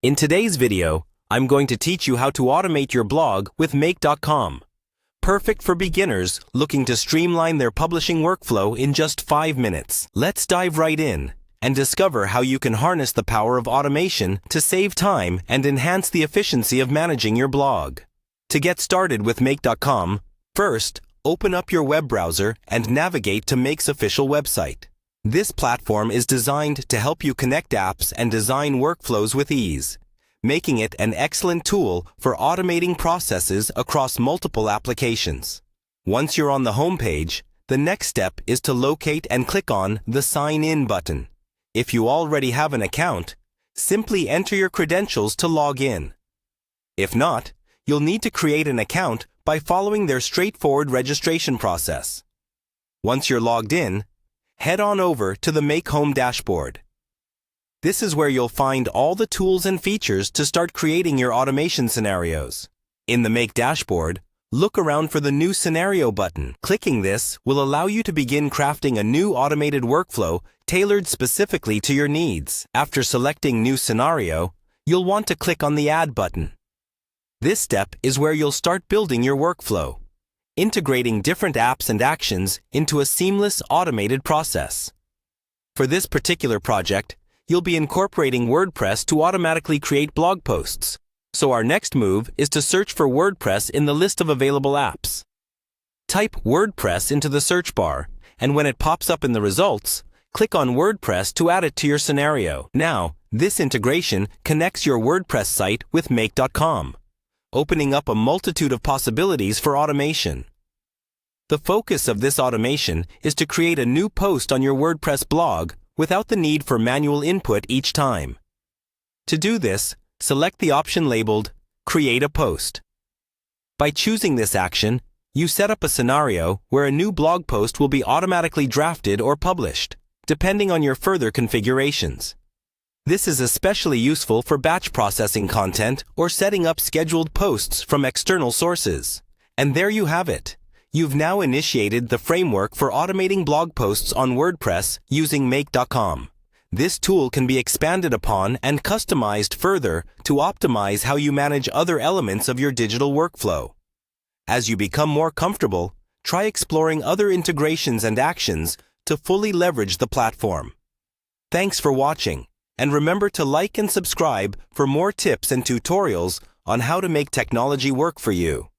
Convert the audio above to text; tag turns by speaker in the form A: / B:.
A: In today's video, I'm going to teach you how to automate your blog with Make.com. Perfect for beginners looking to streamline their publishing workflow in just 5 minutes. Let's dive right in and discover how you can harness the power of automation to save time and enhance the efficiency of managing your blog. To get started with Make.com, first, open up your web browser and navigate to Make's official website. This platform is designed to help you connect apps and design workflows with ease, making it an excellent tool for automating processes across multiple applications. Once you're on the home page, the next step is to locate and click on the Sign In button. If you already have an account, simply enter your credentials to log in. If not, you'll need to create an account by following their straightforward registration process. Once you're logged in, head on over to the Make Home dashboard. This is where you'll find all the tools and features to start creating your automation scenarios. In the Make dashboard, look around for the New Scenario button. Clicking this will allow you to begin crafting a new automated workflow tailored specifically to your needs. After selecting New Scenario, you'll want to click on the Add button. This step is where you'll start building your workflow, integrating different apps and actions into a seamless automated process. For this particular project, you'll be incorporating WordPress to automatically create blog posts. So our next move is to search for WordPress in the list of available apps. Type WordPress into the search bar, and when it pops up in the results, click on WordPress to add it to your scenario. Now, this integration connects your WordPress site with Make.com, opening up a multitude of possibilities for automation. The focus of this automation is to create a new post on your WordPress blog without the need for manual input each time. To do this, select the option labeled Create a Post. By choosing this action, you set up a scenario where a new blog post will be automatically drafted or published, depending on your further configurations. This is especially useful for batch processing content or setting up scheduled posts from external sources. And there you have it. You've now initiated the framework for automating blog posts on WordPress using Make.com. This tool can be expanded upon and customized further to optimize how you manage other elements of your digital workflow. As you become more comfortable, try exploring other integrations and actions to fully leverage the platform. Thanks for watching, and remember to like and subscribe for more tips and tutorials on how to make technology work for you.